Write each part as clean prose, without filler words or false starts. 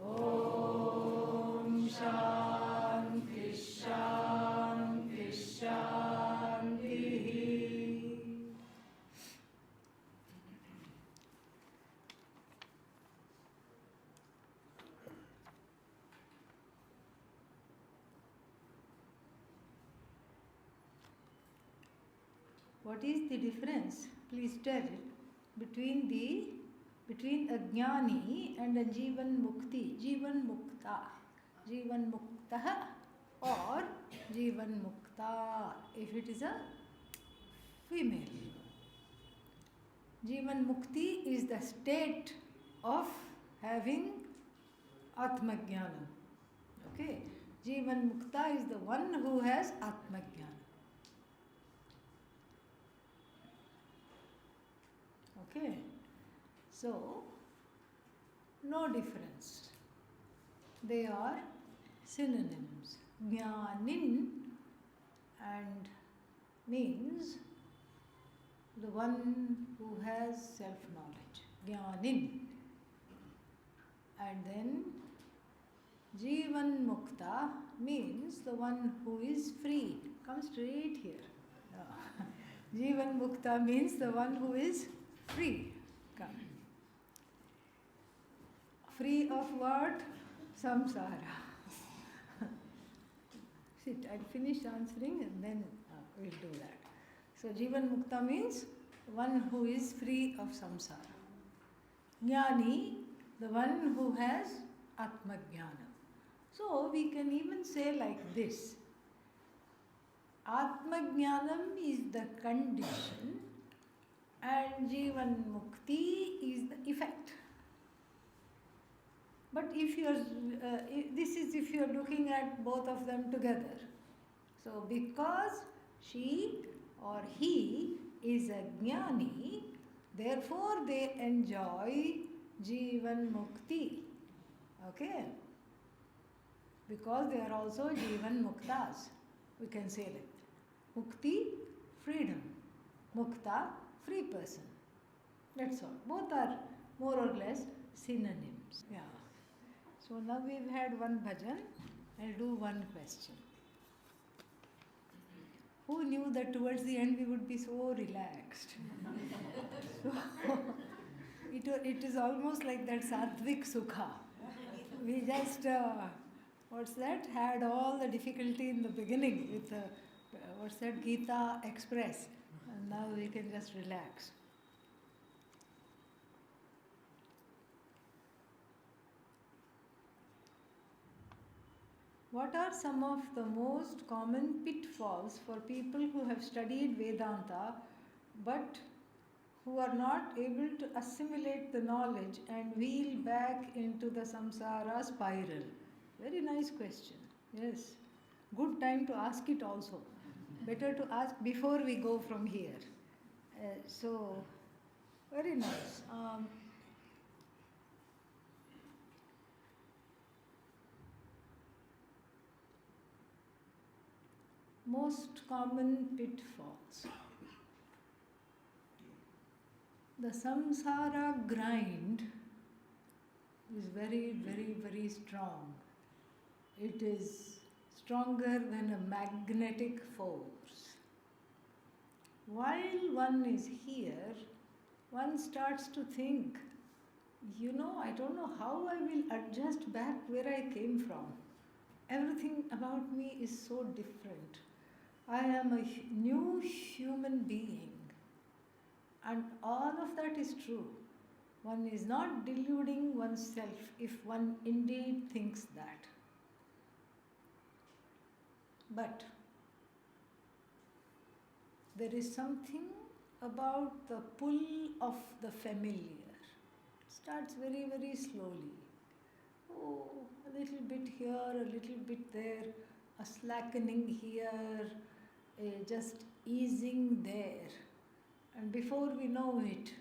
Om Shanti Shanti Shanti. What is the difference? Please tell between a jnani and a jivan mukti, jivan mukta, jivan muktah or jivan mukta if it is a female. Jivan mukti is the state of having atmajnana. Okay, jivan mukta is the one who has atmajnana. Okay, so no difference. They are synonyms. Jnanin and means the one who has self-knowledge. Jnanin. And then Jivan Mukta means the one who is freed. Come straight here. Jivan Mukta means the one who is free. Come. Free of what? Samsara. Sit, I'll finish answering and then we'll do that. So Jivan Mukta means one who is free of samsara. Jnani, the one who has Atmajnana. So we can even say like this. Atmajnanam is the condition and Jivan Mukti is the effect. But if you are, this is if you are looking at both of them together. So because she or he is a jnani, therefore they enjoy Jivan Mukti. Okay? Because they are also Jivan Muktas. We can say like that. Mukti, freedom. Mukta, free person. That's all. Both are more or less synonyms. Yeah. So now we've had one bhajan. I'll do one question. Who knew that towards the end we would be so relaxed? So, it is almost like that Satvik Sukha. We just, what's that? Had all the difficulty in the beginning with what's that? Gita Express. And now we can just relax. What are some of the most common pitfalls for people who have studied Vedanta but who are not able to assimilate the knowledge and wheel back into the samsara spiral? Very nice question. Yes. Good time to ask it also. Better to ask before we go from here. So, very nice. Most common pitfalls. The Samsara Grind is very, very, very strong. It is stronger than a magnetic force. While one is here, one starts to think, I don't know how I will adjust back where I came from. Everything about me is so different. I am a new human being. And all of that is true. One is not deluding oneself if one indeed thinks that. But there is something about the pull of the familiar. It starts very, very slowly. Oh, a little bit here, a little bit there, a slackening here, just easing there. And before we know it,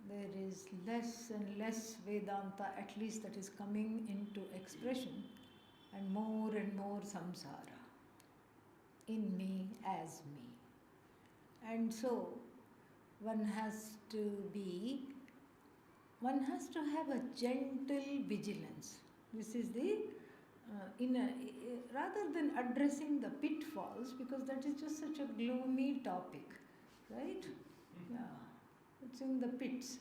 there is less and less Vedanta, at least that is coming into expression, and more samsara in me as me. And so one has to be one has to have a gentle vigilance. This is the rather than addressing the pitfalls, because that is just such a gloomy topic, right? Yeah, it's in the pits.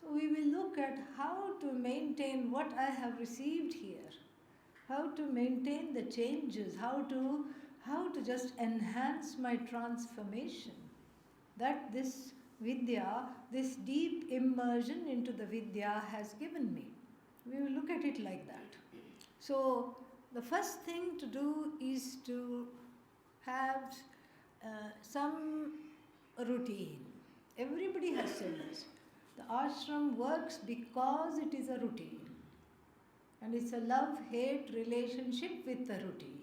So we will look at how to maintain what I have received here, how to maintain the changes, how to just enhance my transformation. That this Vidya, this deep immersion into the Vidya has given me. We will look at it like that. So the first thing to do is to have some routine. Everybody has said this. The ashram works because it is a routine. And it's a love-hate relationship with the routine.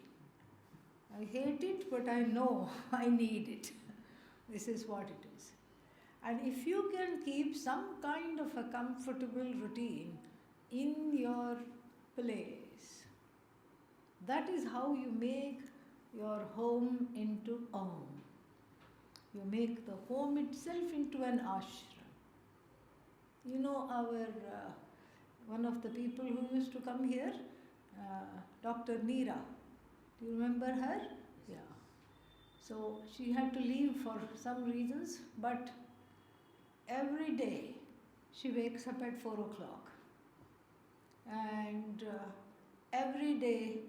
I hate it, but I know I need it. This is what it is. And if you can keep some kind of a comfortable routine in your place, that is how you make your home into Om. You make the home itself into an ashram. You know, our one of the people who used to come here, Dr. Neera. Do you remember her? Yeah. So she had to leave for some reasons, but every day she wakes up at 4 o'clock. And every day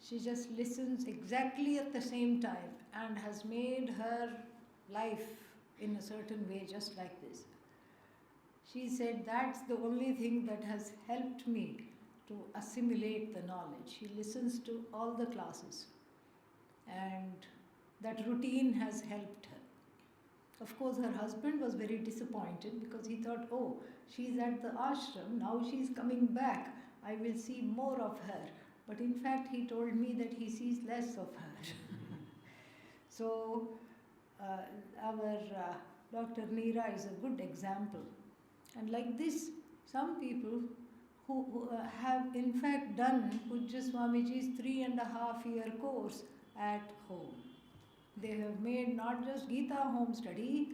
she just listens exactly at the same time and has made her life in a certain way just like this. She said that's the only thing that has helped me to assimilate the knowledge. She listens to all the classes and that routine has helped her. Of course, her husband was very disappointed because he thought, oh, she's at the ashram, now she's coming back, I will see more of her. But in fact, he told me that he sees less of her. So, our Dr. Neera is a good example. And like this, some people who have in fact done Pujya Swamiji's 3.5-year course at home. They have made not just Gita home study,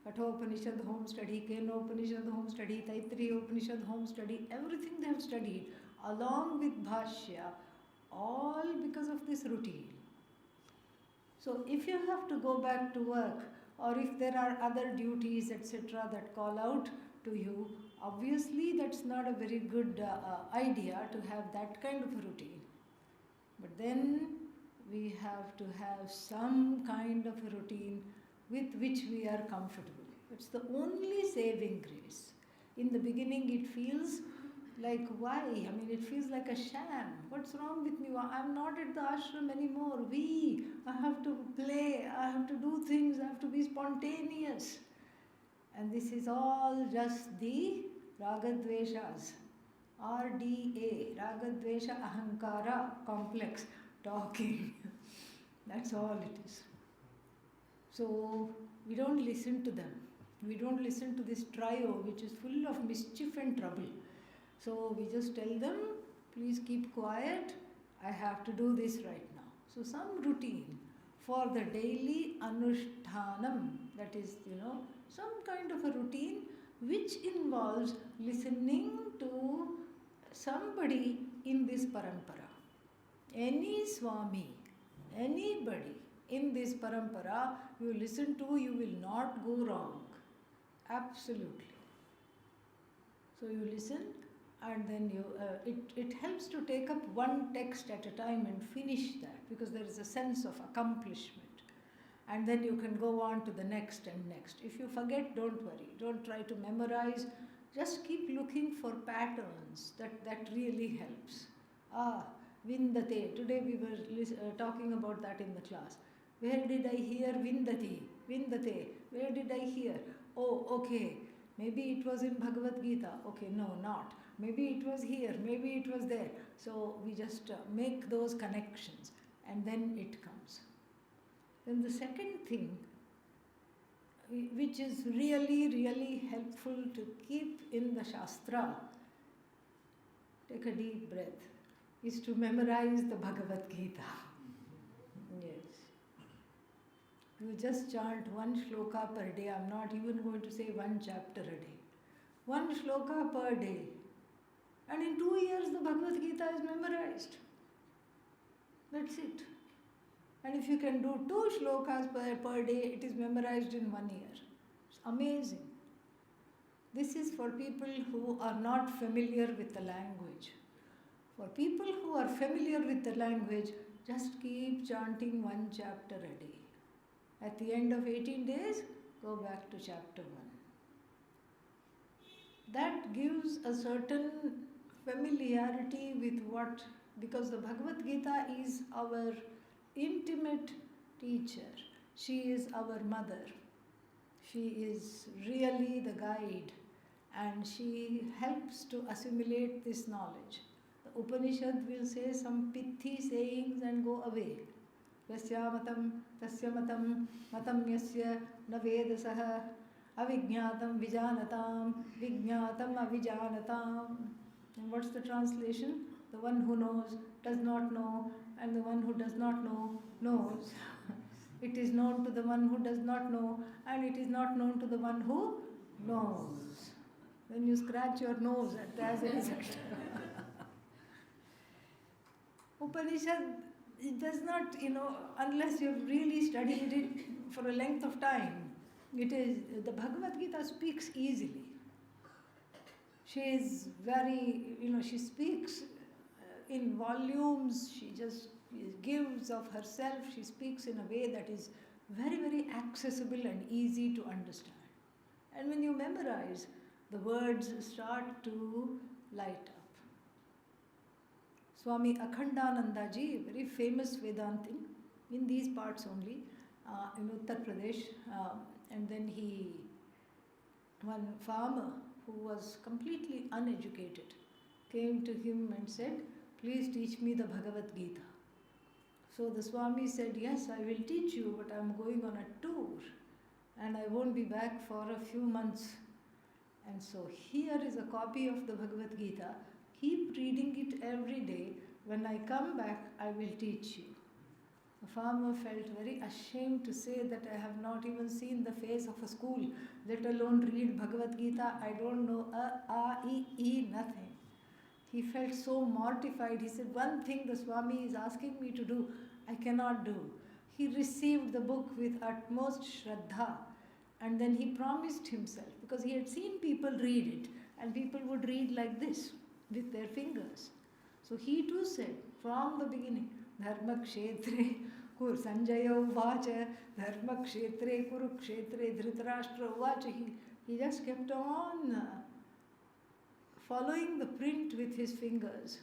Kathopanishad home study, Kenopanishad home study, Taittiriya Upanishad home study, everything they have studied along with Bhashya, all because of this routine. So if you have to go back to work, or if there are other duties, etc., that call out to you, obviously that's not a very good idea to have that kind of a routine. But then we have to have some kind of a routine with which we are comfortable. It's the only saving grace. In the beginning it feels like, why? I mean, it feels like a sham. What's wrong with me? I'm not at the ashram anymore. I have to play, I have to do things, I have to be spontaneous. And this is all just the ragadveshas, RDA, ragadvesha ahankara complex talking. That's all it is. So we don't listen to them. We don't listen to this trio which is full of mischief and trouble. So we just tell them, please keep quiet, I have to do this right now. So some routine for the daily anushtanam, that is, some kind of a routine which involves listening to somebody in this parampara. Any Swami, anybody in this parampara you listen to, you will not go wrong. Absolutely. So you listen, and then it helps to take up one text at a time and finish that, because there is a sense of accomplishment. And then you can go on to the next and next. If you forget, don't worry. Don't try to memorize. Just keep looking for patterns. That really helps. Vindate. Today we were talking about that in the class. Where did I hear Vindati? Vindate. Where did I hear? Oh, okay. Maybe it was in Bhagavad Gita. Okay, no, not. Maybe it was here. Maybe it was there. So we just make those connections, and then it comes. Then the second thing, which is really, really helpful to keep in the Shastra, take a deep breath, is to memorize the Bhagavad Gita. Yes. You just chant one shloka per day. I'm not even going to say one chapter a day. One shloka per day. And in 2 years the Bhagavad Gita is memorized. That's it. And if you can do 2 shlokas per day, it is memorized in 1 year. It's amazing. This is for people who are not familiar with the language. For people who are familiar with the language, just keep chanting 1 chapter a day. At the end of 18 days, go back to chapter 1. That gives a certain familiarity with what, because the Bhagavad Gita is our intimate teacher. She is our mother. She is really the guide, and she helps to assimilate this knowledge. The Upanishad will say some pithy sayings and go away. Yasya matam, tasya matam, matam yasya na vedasaha, avijñātam vijānatam, vijñātam avijānatam. And what's the translation? The one who knows does not know, and the one who does not know knows. It is known to the one who does not know, and it is not known to the one who knows. When you scratch your nose as a result. Upanishad, it does not, unless you've really studied it for a length of time, the Bhagavad Gita speaks easily. She is very, she speaks in volumes, she just gives of herself, she speaks in a way that is very, very accessible and easy to understand. And when you memorize, the words start to light up. Swami Akhandananda ji, very famous Vedantin, in these parts only, in Uttar Pradesh, and then one farmer who was completely uneducated came to him and said, "Please teach me the Bhagavad Gita." So the Swami said, "Yes, I will teach you, but I am going on a tour and I won't be back for a few months. And so here is a copy of the Bhagavad Gita. Keep reading it every day. When I come back, I will teach you." The farmer felt very ashamed to say that I have not even seen the face of a school, let alone read Bhagavad Gita. I don't know nothing. He felt so mortified. He said, "One thing the Swami is asking me to do, I cannot do." He received the book with utmost Shraddha, and then he promised himself, because he had seen people read it, and people would read like this with their fingers. So he too said from the beginning, Dharma Kshetre Kur Sanjaya Uvacha, Dharma Kshetre Kurukshetre Dhritarashtra Uvacha. He just kept on following the print with his fingers,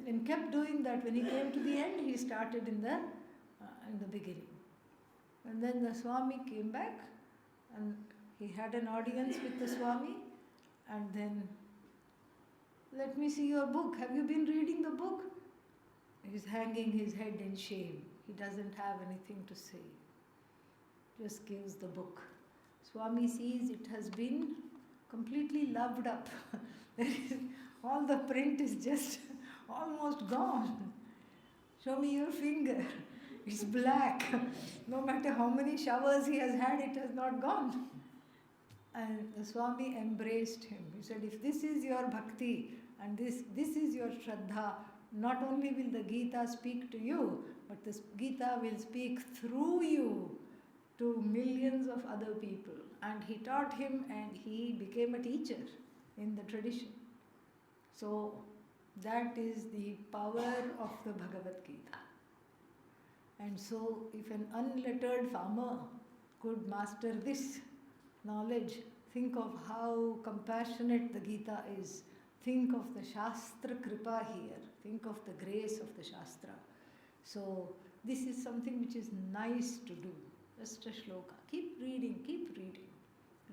and kept doing that. When he came to the end, he started in the beginning. And then the Swami came back, and he had an audience with the Swami, and then, "Let me see your book. Have you been reading the book?" He's hanging his head in shame. He doesn't have anything to say. Just gives the book. Swami sees it has been completely loved up. All the print is just almost gone. "Show me your finger." It's black. No matter how many showers he has had, it has not gone. And the Swami embraced him. He said, "If this is your bhakti and this is your shraddha, not only will the Gita speak to you, but the Gita will speak through you to millions of other people." And he taught him, and he became a teacher in the tradition. So that is the power of the Bhagavad Gita. And so if an unlettered farmer could master this knowledge, think of how compassionate the Gita is. Think of the Shastra Kripa here. Think of the grace of the Shastra. So this is something which is nice to do. Just a shloka. Keep reading, keep reading.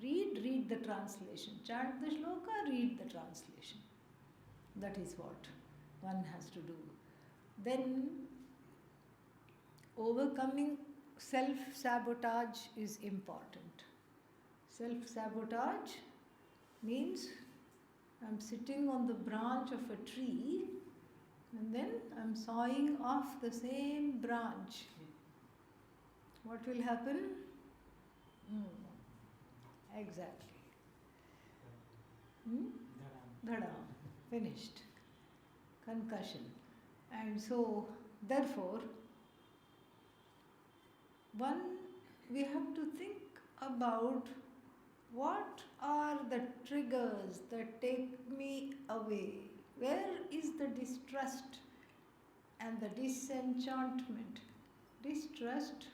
Read the translation. Chant the shloka, read the translation. That is what one has to do. Then overcoming self-sabotage is important. Self-sabotage means I'm sitting on the branch of a tree and then I'm sawing off the same branch. What will happen? Exactly. Hmm? Dhadam. Finished. Concussion. And so, therefore, we have to think about what are the triggers that take me away. Where is the distrust and the disenchantment? Distrust,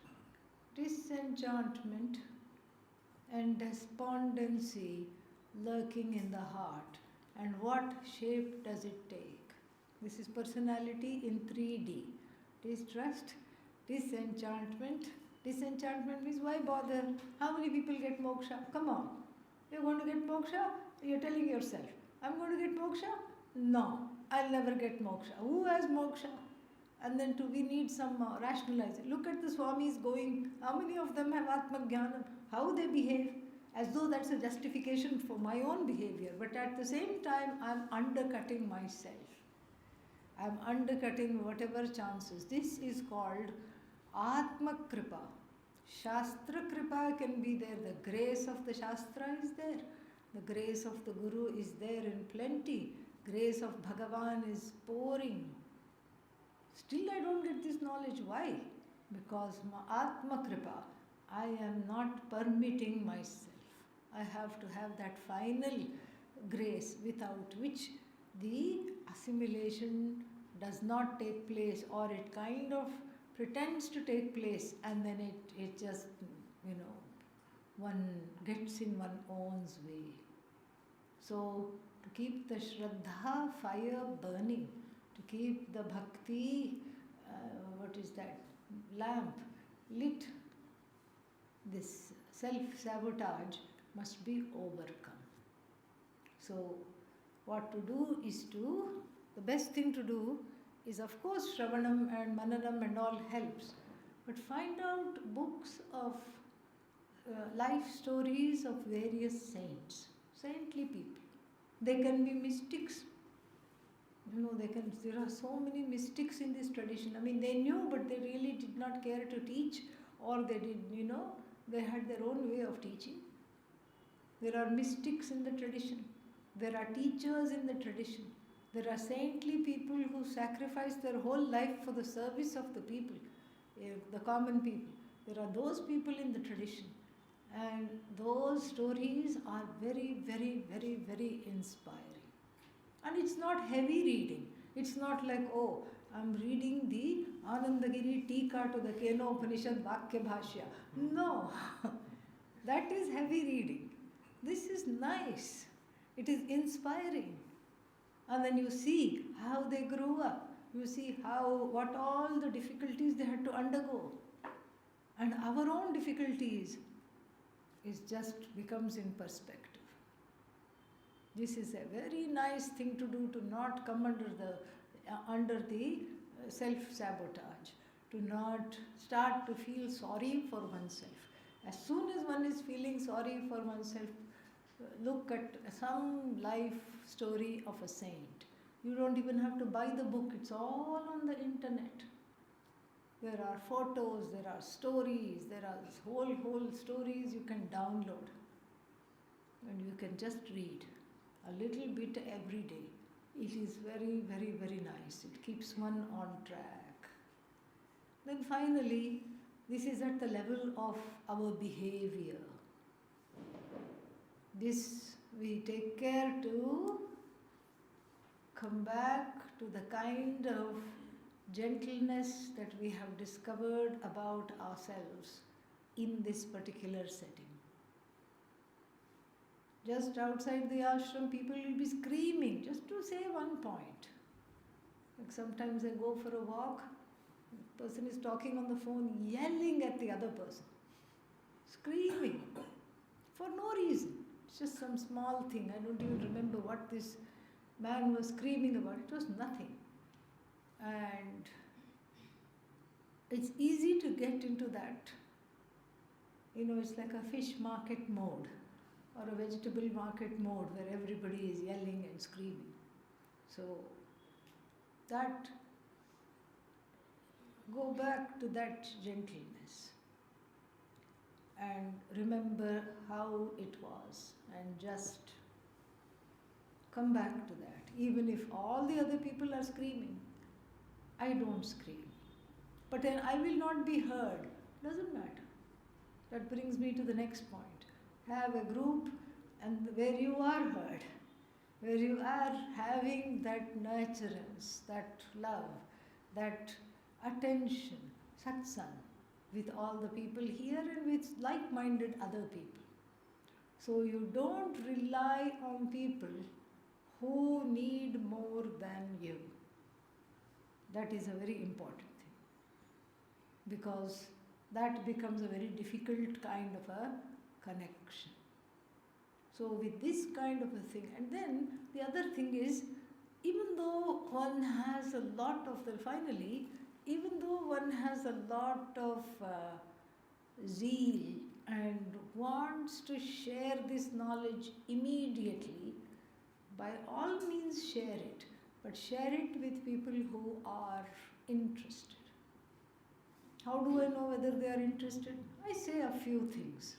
disenchantment, and despondency lurking in the heart. And what shape does it take? This is personality in 3D. Distrust, disenchantment. Disenchantment means why bother? How many people get moksha? Come on. You're going to get moksha? You're telling yourself, I'm going to get moksha? No, I'll never get moksha. Who has moksha? And then we need some rationalizing. Look at the Swamis going. How many of them have Atmajnanam? How they behave? As though that's a justification for my own behavior. But at the same time, I'm undercutting myself. I'm undercutting whatever chances. This is called Atma Kripa. Shastra Kripa can be there. The grace of the Shastra is there. The grace of the Guru is there in plenty. Grace of Bhagavan is pouring. Still I don't get this knowledge. Why? Because Atma Kripa, I am not permitting myself. I have to have that final grace without which the assimilation does not take place, or it kind of pretends to take place, and then it just, one gets in one's own way. So to keep the Shraddha fire burning, to keep the bhakti, lamp lit, this self-sabotage must be overcome. So what to do is the best thing to do is, of course, Shravanam and Mananam and all helps, but find out books of life stories of various saints, saintly people. They can be mystics. There are so many mystics in this tradition. I mean, they knew, but they really did not care to teach, or they did, they had their own way of teaching. There are mystics in the tradition. There are teachers in the tradition. There are saintly people who sacrifice their whole life for the service of the people, the common people. There are those people in the tradition. And those stories are very, very, very, very inspiring. And it's not heavy reading. It's not like, oh, I'm reading the Anandagiri Tika to the Keno Upanishad Vakya Bhashya. No, that is heavy reading. This is nice. It is inspiring. And then you see how they grew up. You see what all the difficulties they had to undergo. And our own difficulties becomes in perspective. This is a very nice thing to do, to not come under the self-sabotage, to not start to feel sorry for oneself. As soon as one is feeling sorry for oneself, look at some life story of a saint. You don't even have to buy the book, it's all on the internet. There are photos, there are stories, there are whole stories you can download. And you can just read a little bit every day. It is very, very, very nice. It keeps one on track. Then finally, this is at the level of our behavior. This we take care to come back to the kind of gentleness that we have discovered about ourselves in this particular setting. Just outside the ashram, people will be screaming just to say one point. Like sometimes I go for a walk, the person is talking on the phone, yelling at the other person, screaming for no reason. It's just some small thing. I don't even remember what this man was screaming about. It was nothing. And it's easy to get into that. It's like a fish market mode or a vegetable market mode where everybody is yelling and screaming. So go back to that gentleness and remember how it was, and just come back to that. Even if all the other people are screaming, I don't scream. But then I will not be heard. Doesn't matter. That brings me to the next point. Have a group and where you are heard, where you are having that nurturance, that love, that attention, satsang, with all the people here and with like-minded other people. So you don't rely on people who need more than you. That is a very important thing, because that becomes a very difficult kind of a connection. So with this kind of a thing, and then the other thing is, even though one has a lot of even though one has a lot of zeal and wants to share this knowledge immediately, by all means share it, but share it with people who are interested. How do I know whether they are interested? I say a few things.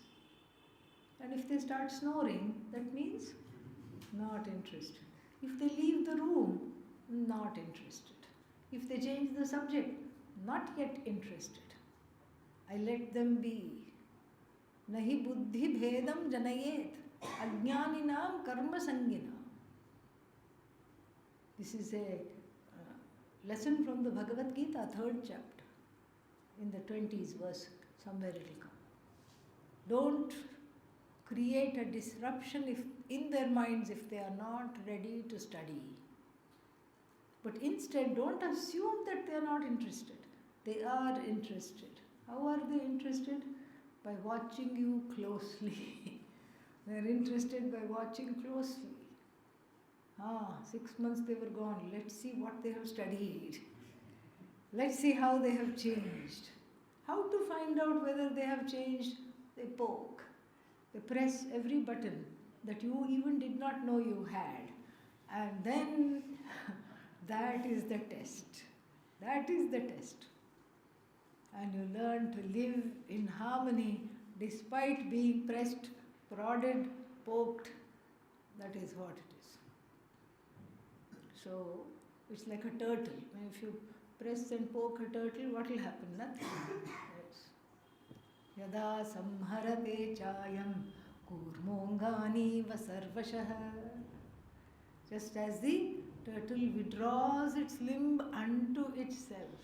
And if they start snoring, that means not interested. If they leave the room, not interested. If they change the subject, not yet interested. I let them be. Nahi buddhi bhedam janayet ajnaninam karma sangina. This is a lesson from the Bhagavad Gita, 3rd chapter. In the 20s verse, somewhere it will come. Don't create a disruption in their minds if they are not ready to study. But instead, don't assume that they are not interested. They are interested. How are they interested? By watching you closely. They are interested by watching closely. 6 months they were gone. Let's see what they have studied. Let's see how they have changed. How to find out whether they have changed? They poke. They press every button that you even did not know you had. And then that is the test. That is the test. And you learn to live in harmony despite being pressed, prodded, poked. That is what it is. So it's like a turtle. If you press and poke a turtle, what will happen? Nothing. Yes. Yada samharate chayam kurmongani vasarvashaha. Just as the turtle withdraws its limb unto itself,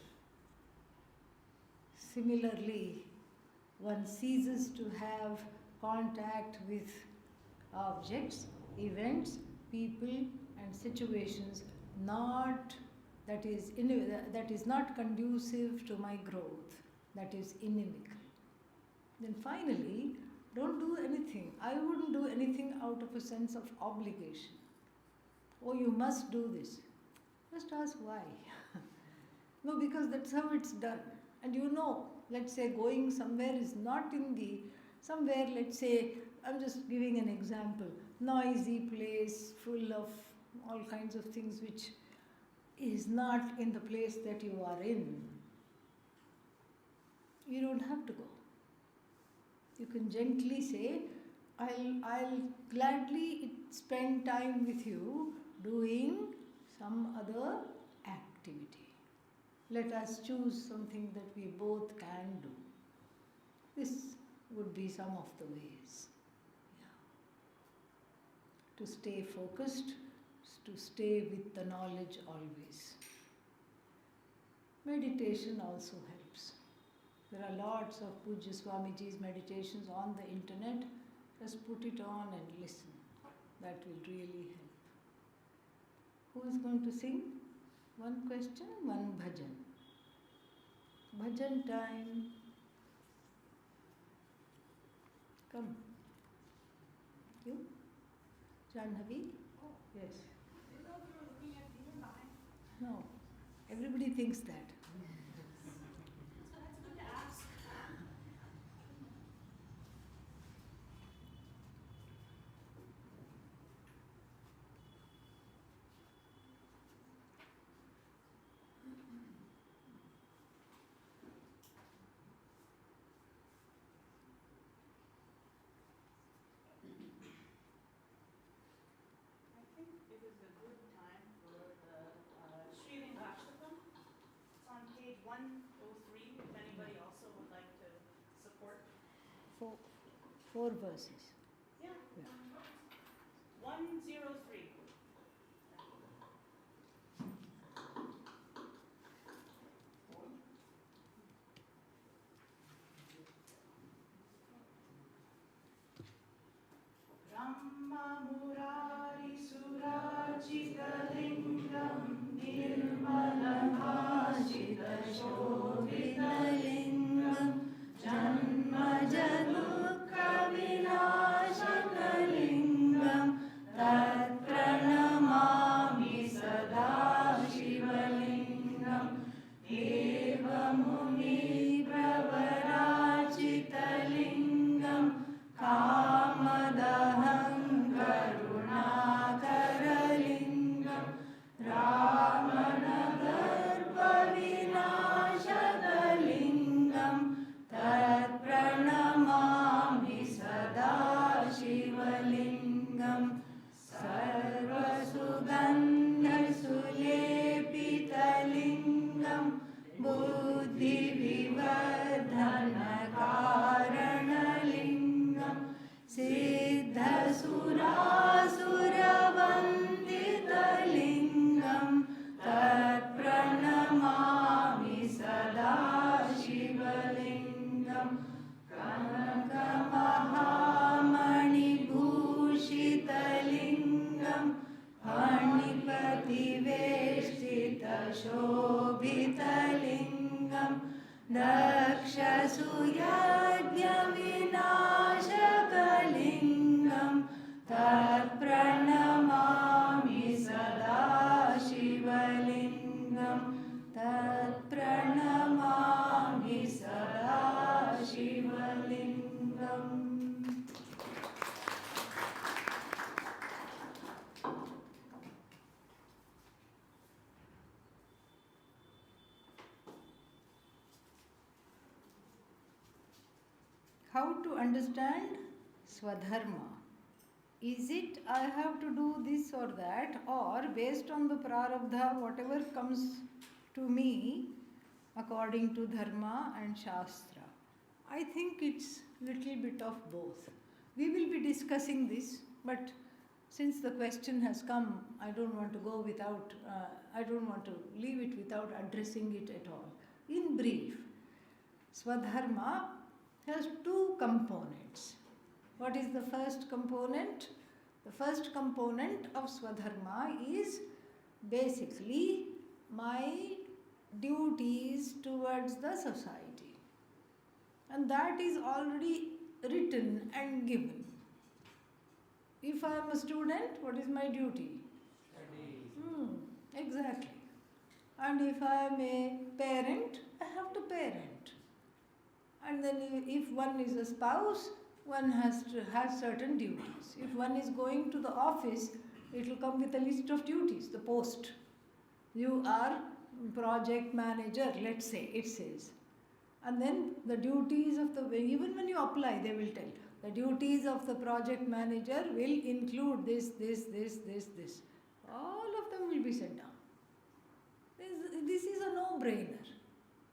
similarly, one ceases to have contact with objects, events, people and situations that is not conducive to my growth, that is inimical. Then finally, don't do anything. I wouldn't do anything out of a sense of obligation. Oh, you must do this. Just ask why. No, because that's how it's done. And let's say going somewhere is not somewhere, let's say, I'm just giving an example, noisy place full of all kinds of things which is not in the place that you are in. You don't have to go. You can gently say, I'll gladly spend time with you doing some other activity. Let us choose something that we both can do. This would be some of the ways. To stay focused, to stay with the knowledge always. Meditation also helps. There are lots of Pujya Swamiji's meditations on the internet. Just put it on and listen. That will really help. Who is going to sing? One question, one bhajan. Bhajan time. Come. You? Janhavi? Yes. No. Everybody thinks that. If is a good time for the Srirangashtakam. It's on page 103, if anybody also would like to support. Four verses. Yeah. 103. Brahma Murari Surajidalingam Nirmalamajita Shobhitalingam Janma Janukha Vinashakalingam Tat Pranamami Sada Shivalingam Deva Muni Pravarachita Kamadaham Karunakaralingam Ramanagarpa Vinashakalingam Tat Pranamami Sada Shivalingam Sarvasugandha Sulepitalingam Buddhi Vivardhana Karanalingam Siddha Surasuravanditalingam Tat Pranamami Sada Shivalingam Kanaka Mahamani Bhushitalingam Panipati Veshtita Shobhitalingam Daksha Suyagya Vinashakalingam Tat Pranamami Sada Shivalingam Tat Pranamami Sada Shivalingam. How to understand Swadharma? Is it I have to do this or that, or based on the prarabdha, whatever comes to me according to dharma and shastra? I think it's little bit of both. We will be discussing this, but since the question has come, I don't want to go without, I don't want to leave it without addressing it at all. In brief, Swadharma has two components. What is the first component? The first component of Swadharma is basically my duties towards the society. And that is already written and given. If I am a student, what is my duty? Study. Exactly. And if I am a parent, I have to parent. And then if one is a spouse, one has to have certain duties. If one is going to the office, it will come with a list of duties, the post. You are project manager, let's say, it says. And then the duties of the, even when you apply, they will tell, the duties of the project manager will include this. All of them will be set down. This is a no-brainer.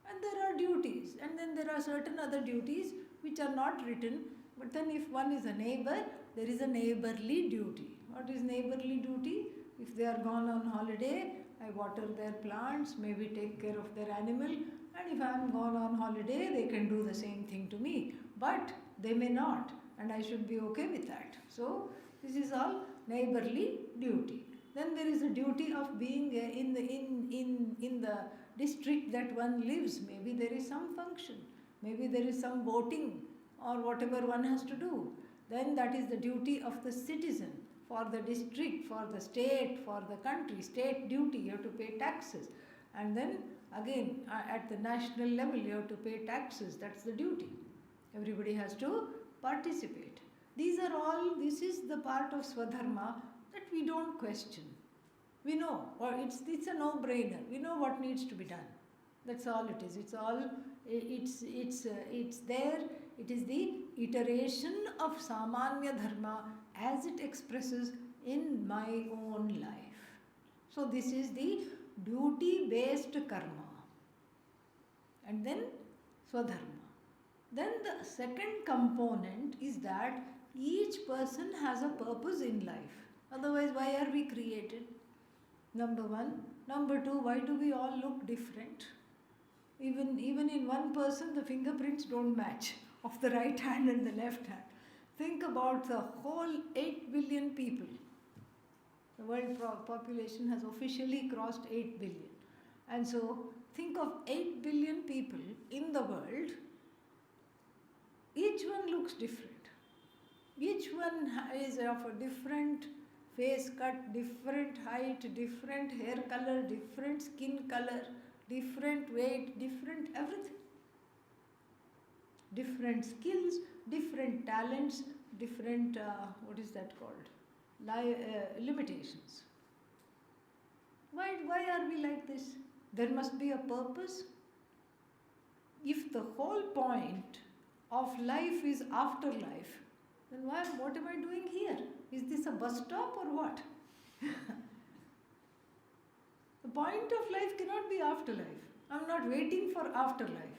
And there are duties, and then there are certain other duties which are not written, but then if one is a neighbor, there is a neighborly duty. What is neighborly duty? If they are gone on holiday, I water their plants, maybe take care of their animal, and if I am gone on holiday, they can do the same thing to me, but they may not, and I should be okay with that. So this is all neighborly duty. Then there is a duty of being in the district that one lives. Maybe there is some function, maybe there is some voting or whatever one has to do. Then that is the duty of the citizen for the district, for the state, for the country. State duty, you have to pay taxes. And then again at the national level you have to pay taxes. That's the duty. Everybody has to participate. These are all, this is the part of Swadharma that we don't question. We know, or it's a no-brainer. We know what needs to be done. That's all it is. It's all, it's there. It is the iteration of Samanya Dharma as it expresses in my own life. So this is the duty-based karma. And then Swadharma. Then the second component is that each person has a purpose in life. Otherwise, why are we created? Number one. Number two, why do we all look different? Even in one person, the fingerprints don't match of the right hand and the left hand. Think about the whole 8 billion people. The world population has officially crossed 8 billion. And so, think of 8 billion people in the world. Each one looks different. Each one is of a different face cut, different height, different hair color, different skin color, different weight, different everything. Different skills, different talents, different, what is that called? Limitations. Why are we like this? There must be a purpose. If the whole point of life is afterlife, then what am I doing here? Is this a bus stop or what? The point of life cannot be afterlife. I'm not waiting for afterlife.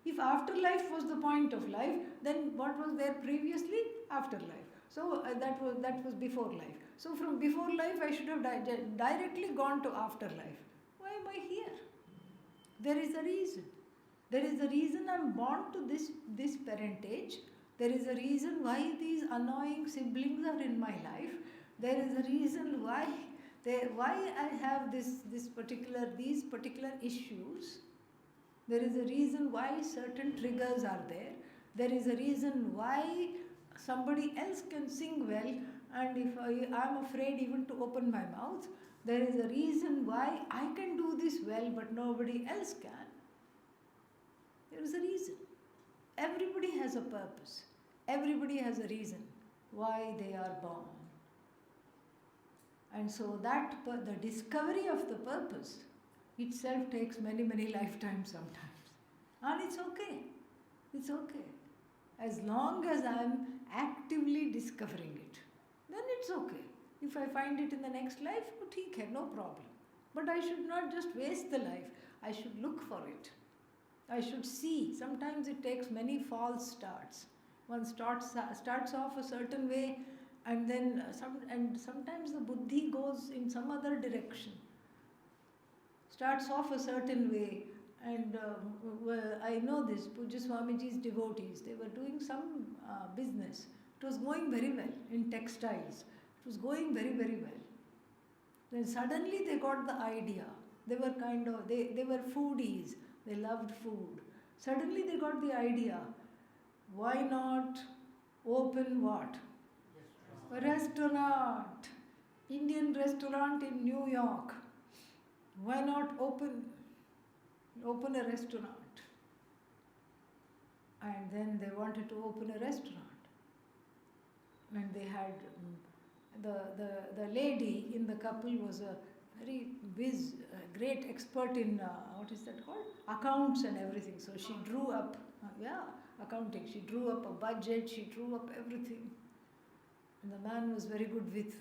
If afterlife was the point of life, then what was there previously? Afterlife. So that was before life. So from before life, I should have directly gone to afterlife. Why am I here? There is a reason. There is a reason I'm born to this parentage. There is a reason why these annoying siblings are in my life. There is a reason why I have these particular issues. There is a reason why certain triggers are there. There is a reason why somebody else can sing well, and if I'm afraid even to open my mouth. There is a reason why I can do this well, but nobody else can. There is a reason. Everybody has a purpose. Everybody has a reason why they are born. And so the discovery of the purpose itself takes many, many lifetimes sometimes. And it's okay. It's okay. As long as I'm actively discovering it, then it's okay. If I find it in the next life, no problem. But I should not just waste the life. I should look for it. I should see. Sometimes it takes many false starts. One starts off a certain way, and then sometimes the buddhi goes in some other direction. Starts off a certain way, and I know this, Pujya Swamiji's devotees, they were doing some business. It was going very well in textiles. It was going very, very well. Then suddenly they got the idea. They were they were foodies. They loved food. Suddenly they got the idea, why not open what? A restaurant. Indian restaurant in New York. Why not open a restaurant? And then they wanted to open a restaurant. And they had, the lady in the couple was a very great expert in, what is that called? Accounts and everything. So she drew up, accounting. She drew up a budget, she drew up everything. And the man was very good with,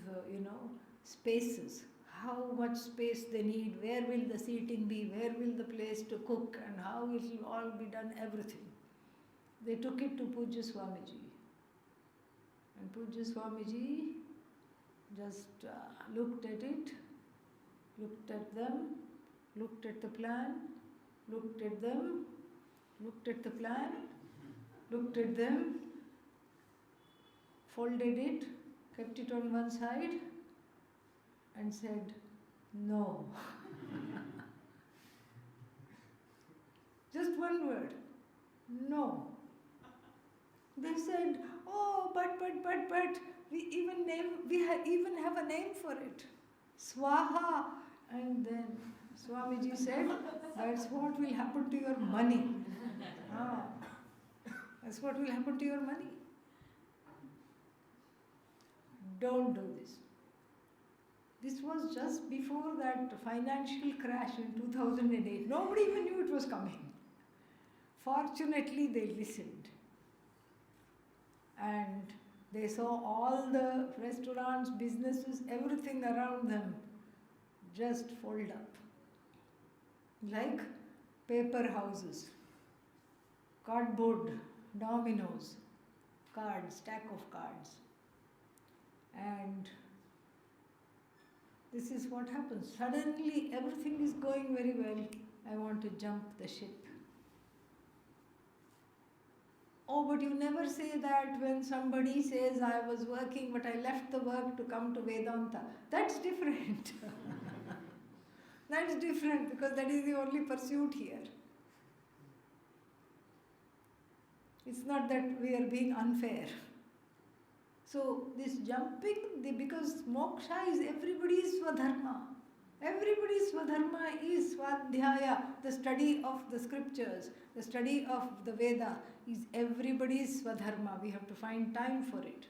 spaces. How much space they need, where will the seating be, where will the place to cook, and how it will all be done, everything. They took it to Pujya Swamiji. And Pujya Swamiji just looked at it, looked at them, looked at the plan, looked at them, looked at the plan, looked at them, folded it, kept it on one side, and said, no. Just one word, no. They said, oh, but, we even have a name for it, Swaha. And then Swamiji said, that's what will happen to your money. That's what will happen to your money. Don't do this. This was just before that financial crash in 2008. Nobody even knew it was coming. Fortunately, they listened. And They saw all the restaurants, businesses, everything around them just fold up like paper houses, cardboard, dominoes, cards, stack of cards. And this is what happens. Suddenly everything is going very well. I want to jump the ship. Oh, but you never say that when somebody says, I was working but I left the work to come to Vedanta. That's different. That's different because that is the only pursuit here. It's not that we are being unfair. So this jumping, because moksha is everybody's Swadharma. Everybody's Swadharma is Swadhyaya, the study of the scriptures, the study of the Veda is everybody's Swadharma. We have to find time for it.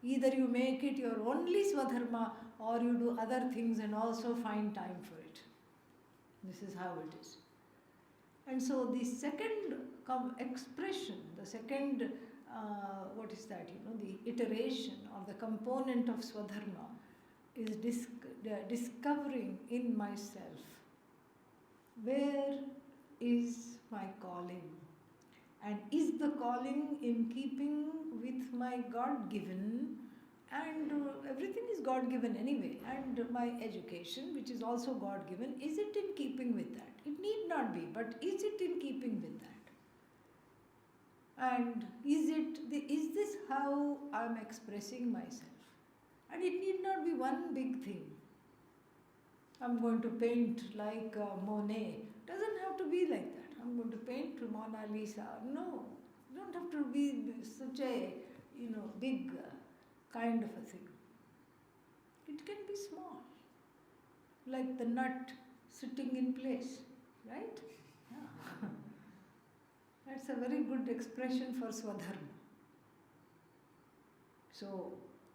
Either you make it your only Swadharma or you do other things and also find time for it. This is how it is. And so the second expression, the second, the iteration or the component of Swadharma is discovering in myself where is my calling, and is the calling in keeping with my God-given, and everything is God-given anyway, and my education, which is also God-given, is it in keeping with that? It need not be, but is it in keeping with that? And is this how I'm expressing myself? And it need not be one big thing. I'm going to paint like Monet. Doesn't have to be like that. I'm going to paint Mona Lisa. No, you don't have to be such a big kind of a thing. It can be small, like the nut sitting in place, right? Yeah. That's a very good expression for Swadharma. So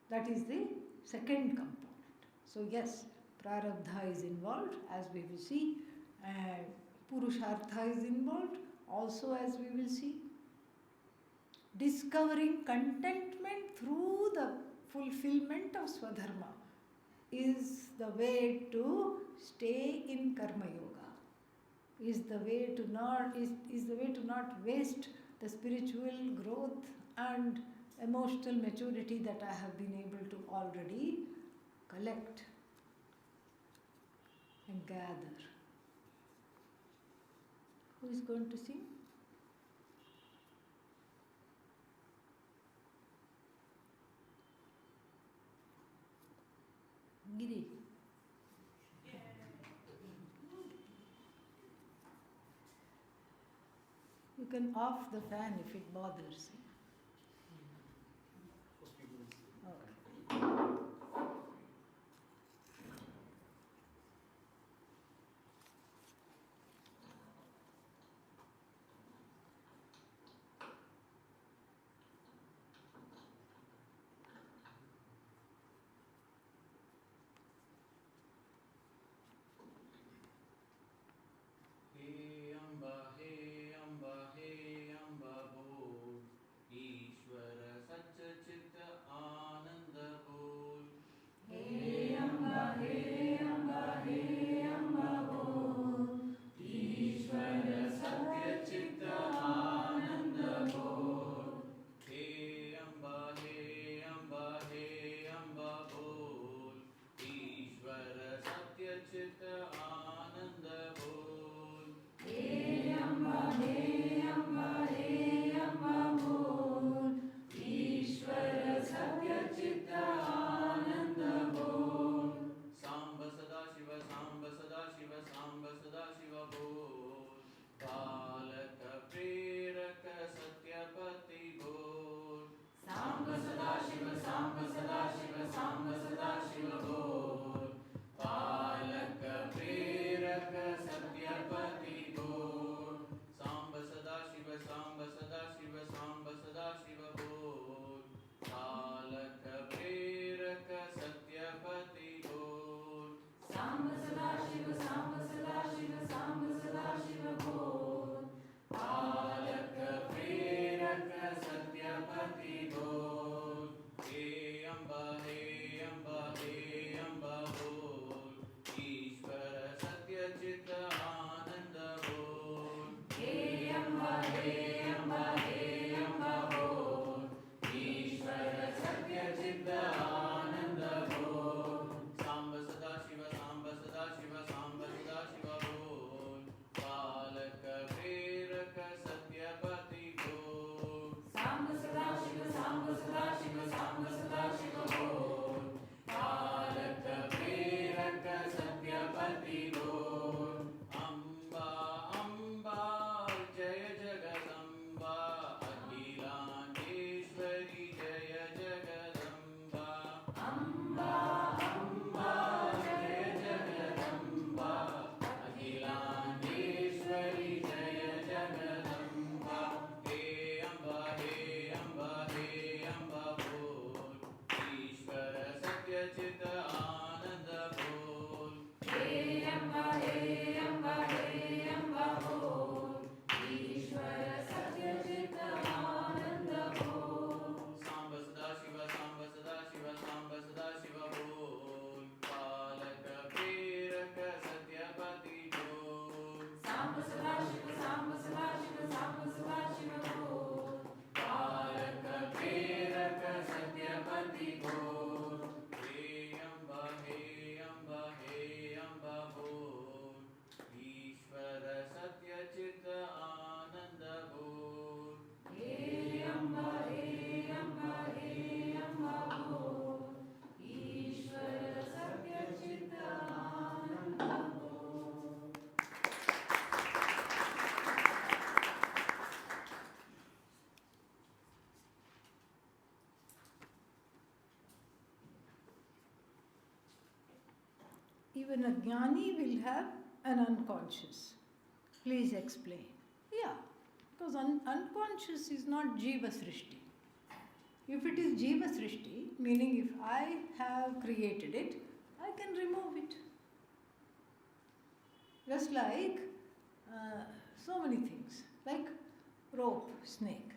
that is the second component. So yes, Prarabdha is involved, as we will see, and Purushartha is involved, also as we will see. Discovering contentment through the fulfillment of Swadharma is the way to stay in Karma Yoga, is the way to not waste the spiritual growth and emotional maturity that I have been able to already collect and gather. Who is going to sing? Giri. You can off the fan if it bothers. Okay. Hey Amba Bo, even a jnani will have an unconscious. Please explain. Yeah, because unconscious is not jiva srishti. If it is jiva srishti, meaning if I have created it, I can remove it. Just like so many things, like rope, snake.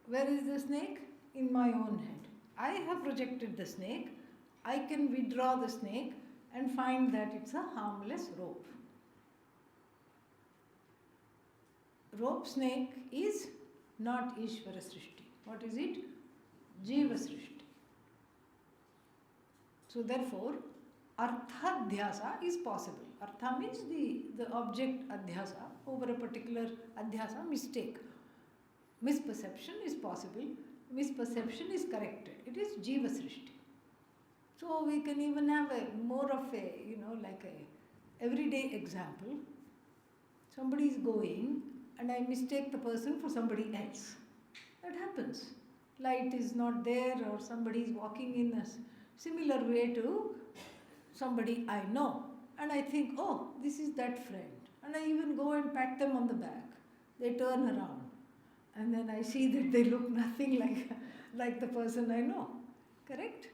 Where is the snake? In my own head. I have projected the snake. I can withdraw the snake and find that it's a harmless rope. Rope snake is not Ishvara Srishti. What is it? Jiva Srishti. So therefore, Artha Dhyasa is possible. Artha means the object Adhyasa over a particular Adhyasa mistake. Misperception is possible. Misperception is corrected. It is Jiva Srishti. So we can even have more of a, like a everyday example. Somebody is going and I mistake the person for somebody else. That happens. Light is not there or somebody is walking in a similar way to somebody I know. And I think, oh, this is that friend. And I even go and pat them on the back. They turn around. And then I see that they look nothing like the person I know. Correct?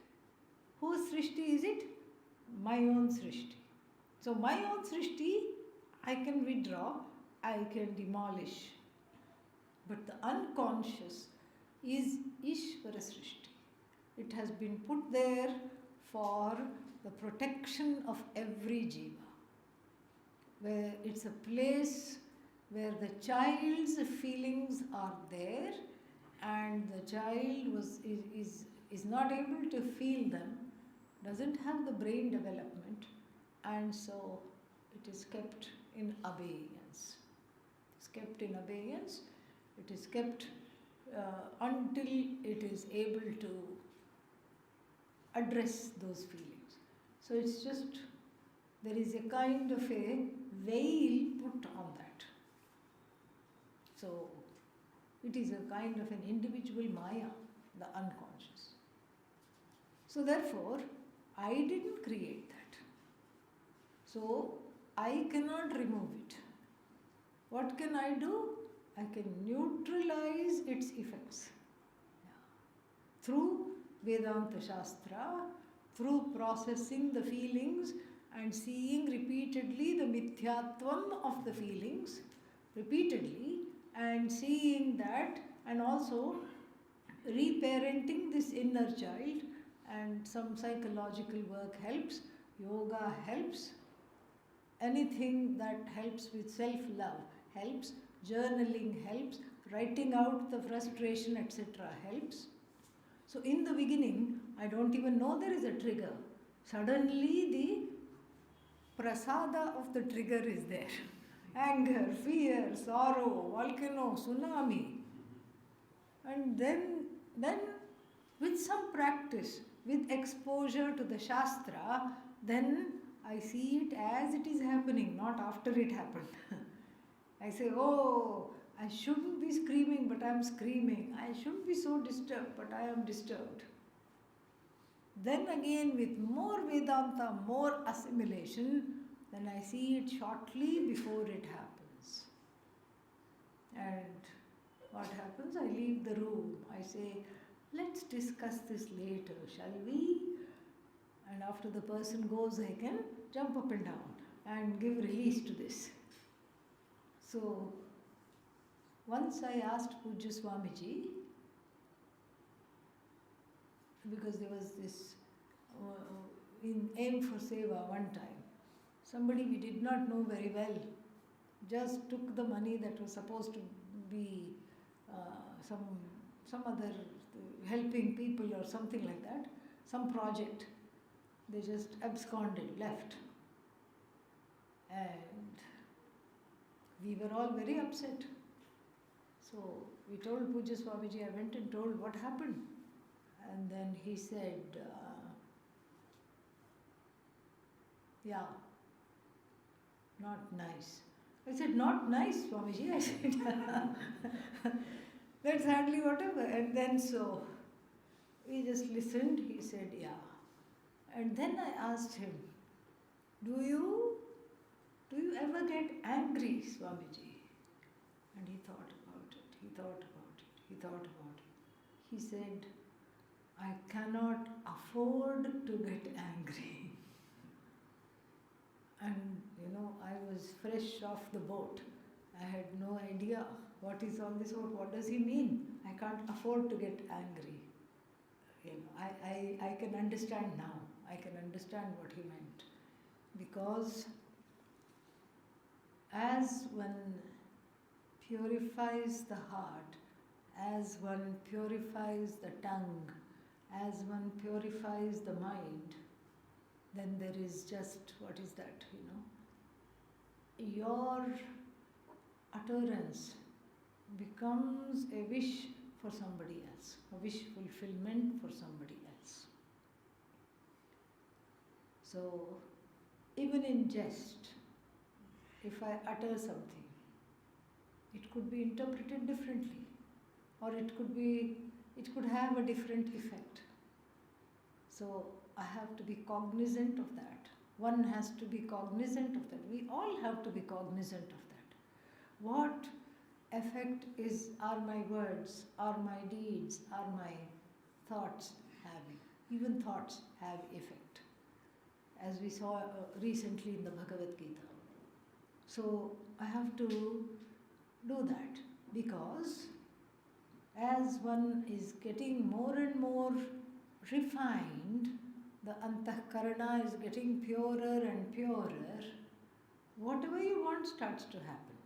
Whose srishti is it? My own srishti. So my own srishti, I can withdraw, I can demolish. But the unconscious is Ishvara srishti. It has been put there for the protection of every jiva. Where it's a place where the child's feelings are there and the child is not able to feel them, doesn't have the brain development, and so it is kept in abeyance. It is kept in abeyance. It is kept until it is able to address those feelings. So it's just, there is a kind of a veil put on that. So it is a kind of an individual maya, the unconscious. So therefore, I didn't create that. So I cannot remove it. What can I do? I can neutralize its effects. Through Vedanta Shastra, through processing the feelings and seeing repeatedly the mithyatvam of the feelings, repeatedly, and seeing that, and also reparenting this inner child, and some psychological work helps, yoga helps, anything that helps with self-love helps, journaling helps, writing out the frustration, etc. helps. So in the beginning, I don't even know there is a trigger. Suddenly the prasada of the trigger is there. Anger, fear, sorrow, volcano, tsunami. And then with some practice, with exposure to the Shastra, then I see it as it is happening, not after it happened. I say, oh, I shouldn't be screaming, but I am screaming. I shouldn't be so disturbed, but I am disturbed. Then again, with more Vedanta, more assimilation, then I see it shortly before it happens. And what happens? I leave the room. I say, let's discuss this later, shall we? And after the person goes, I can jump up and down and give release to this. So, once I asked Pujya Swamiji, because there was this, in Aim for Seva one time, somebody we did not know very well just took the money that was supposed to be some other helping people or something like that, some project. They just absconded, left. And we were all very upset. So we told Pujya Swamiji, I went and told what happened. And then he said, yeah, not nice. I said, not nice, Swamiji. I said, that's hardly whatever. And then so we just listened. He said, yeah. And then I asked him, Do you ever get angry, Swamiji? And he thought about it, he thought about it, he thought about it. He said, I cannot afford to get angry. And I was fresh off the boat. I had no idea what is all this, what does he mean? I can't afford to get angry. I can understand now. I can understand what he meant. Because as one purifies the heart, as one purifies the tongue, as one purifies the mind, then there is just, what is that, your utterance becomes a wish for somebody else, a wish fulfillment for somebody else. So, even in jest, if I utter something, it could be interpreted differently, or it could have a different effect. So I have to be cognizant of that. One has to be cognizant of that. We all have to be cognizant of that. What effect are my words, are my deeds, are my thoughts having? Even thoughts have effect, as we saw recently in the Bhagavad Gita. So I have to do that, because as one is getting more and more refined, the antahkarana is getting purer and purer, whatever you want starts to happen.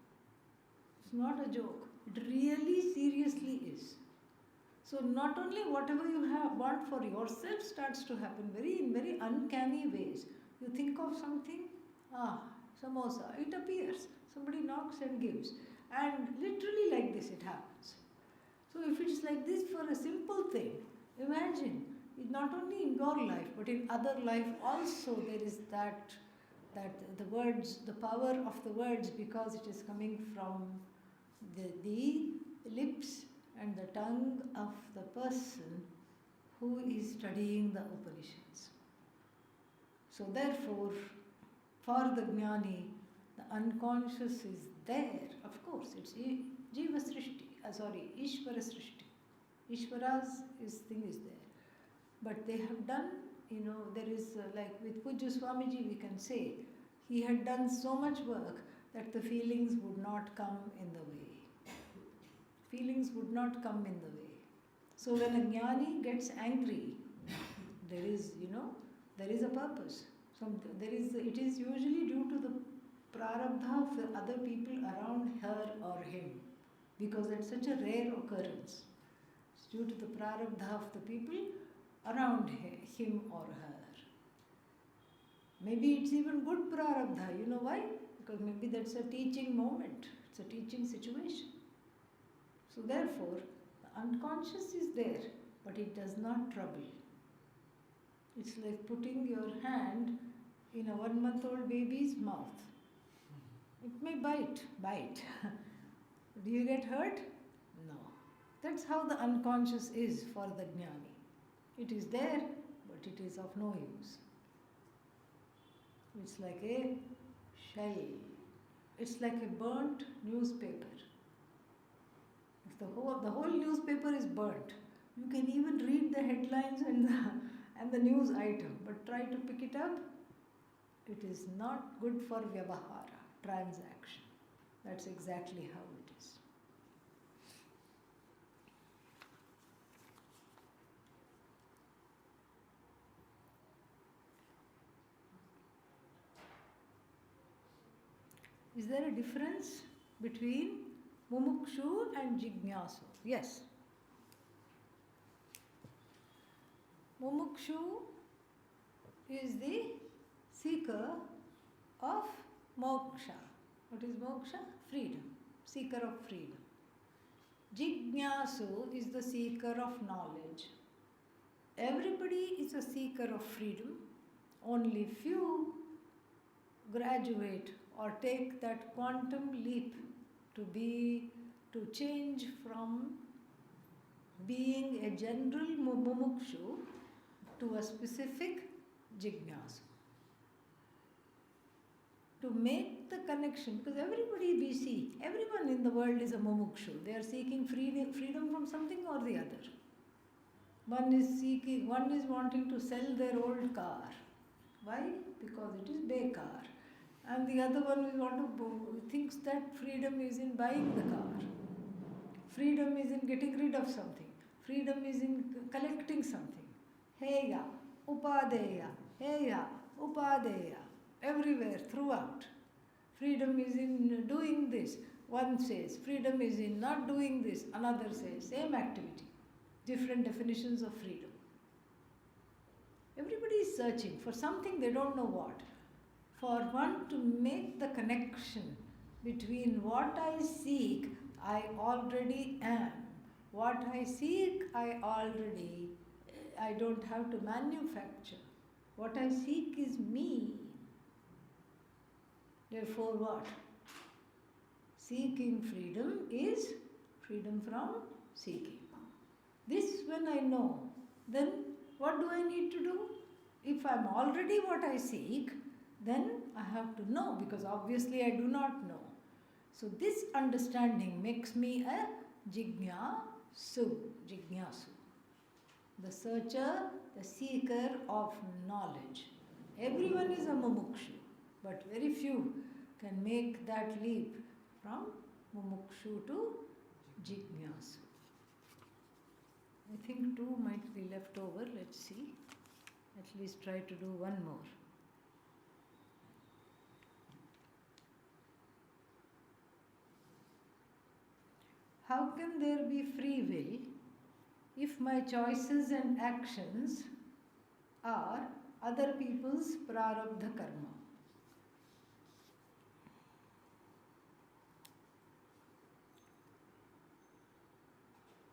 It's not a joke. It really seriously is. So not only whatever you want for yourself starts to happen in very uncanny ways. You think of something, samosa, it appears. Somebody knocks and gives. And literally like this it happens. So if it's like this for a simple thing, imagine, not only in your life, but in other life also there is that the words, the power of the words, because it is coming from the lips and the tongue of the person who is studying the Upanishads. So therefore, for the Jnani, the unconscious is there. Of course, it's Jiva Srishti, Ishvara Srishti. Ishvara's thing is there. But they have done, there is like with Pujya Swamiji we can say, he had done so much work that the feelings would not come in the way. Feelings would not come in the way. So when a Jnani gets angry, there is a purpose. It is usually due to the prarabdha of the other people around her or him, because it's such a rare occurrence. It's due to the prarabdha of the people around him or her. Maybe it's even good prarabdha. You know why? Because maybe that's a teaching moment. It's a teaching situation. So therefore, the unconscious is there, but it does not trouble. It's like putting your hand in a 1-month-old baby's mouth. It may bite. Do you get hurt? No. That's how the unconscious is for the Jnani. It is there, but it is of no use. It's like a shell. It's like a burnt newspaper. If the whole newspaper is burnt, you can even read the headlines and the news item, but try to pick it up. It is not good for vyavahara, transaction. That's exactly how it is. Is there a difference between mumukshu and jignasu? Yes. Mumukshu is the seeker of moksha. What is moksha? Freedom. Seeker of freedom. Jignasu is the seeker of knowledge. Everybody is a seeker of freedom. Only few graduate or take that quantum leap to change from being a general mumukshu to a specific jignasu. to make the connection, because everybody we see, everyone in the world is a mumukshu. They are seeking freedom from something or the other. One is wanting to sell their old car. Why? Because it is bekar. And the other one thinks that freedom is in buying the car. Freedom is in getting rid of something. Freedom is in collecting something. Heya, upadeya, heya, upadeya. Everywhere, throughout. Freedom is in doing this. One says, freedom is in not doing this. Another says, same activity. Different definitions of freedom. Everybody is searching for something, they don't know what. For one to make the connection between what I seek, I already am. What I seek, I don't have to manufacture. What I seek is me. Therefore what? Seeking freedom is freedom from seeking. This when I know, then what do I need to do? If I'm already what I seek, then I have to know, because obviously I do not know. So this understanding makes me a jignasu. The searcher, the seeker of knowledge. Everyone is a mumukshu, but very few can make that leap from mumukshu to jignasu. I think 2 might be left over. Let's see. At least try to do one more. How can there be free will if my choices and actions are other people's prarabdha karma?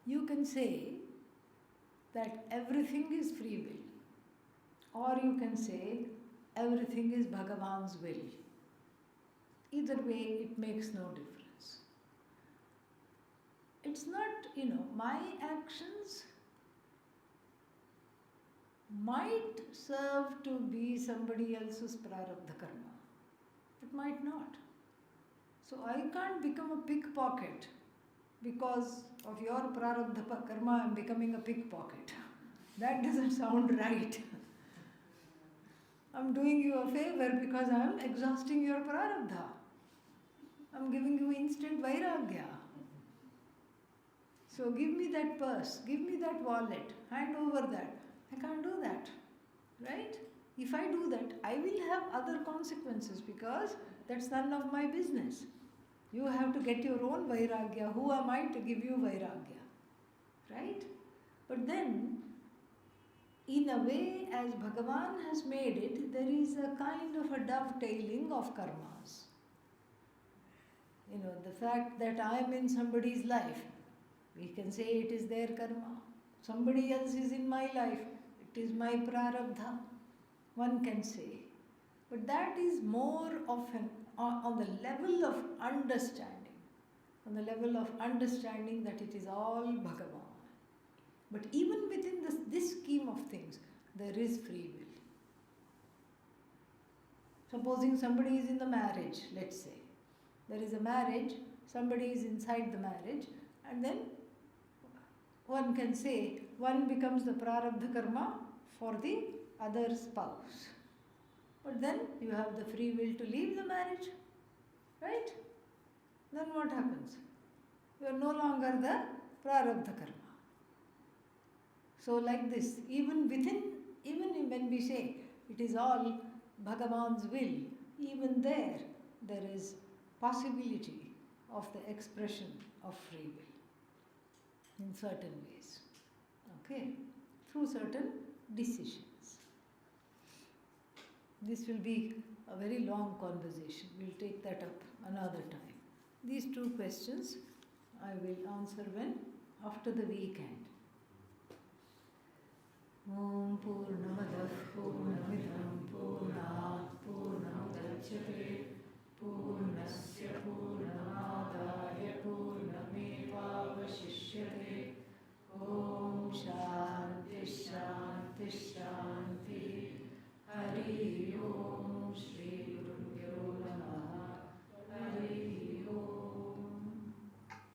You can say that everything is free will, or you can say everything is Bhagavan's will. Either way, it makes no difference. It's not, my actions might serve to be somebody else's prarabdha karma, but might not. So I can't become a pickpocket because of your prarabdha karma. I'm becoming a pickpocket. That doesn't sound right. I'm doing you a favor because I'm exhausting your prarabdha. I'm giving you instant vairagya. So give me that purse, give me that wallet, hand over that. I can't do that, right? If I do that, I will have other consequences because that's none of my business. You have to get your own vairagya. Who am I to give you vairagya, right? But then, in a way, as Bhagavan has made it, there is a kind of a dovetailing of karmas. The fact that I am in somebody's life, we can say it is their karma. Somebody else is in my life, it is my prarabdha. One can say. But that is more of on the level of understanding. On the level of understanding that it is all Bhagavan. But even within this scheme of things, there is free will. Supposing somebody is in the marriage, let's say. There is a marriage, somebody is inside the marriage, and then one can say one becomes the prarabdha karma for the other spouse. But then you have the free will to leave the marriage, right? Then what happens? You are no longer the prarabdha karma. So like this, even when we say it is all Bhagavan's will, even there is possibility of the expression of free will in certain ways, okay, through certain decisions. This will be a very long conversation. We'll take that up another time. These 2 questions I will answer when? After the weekend. Om Purnamadah Purnamidam Purnat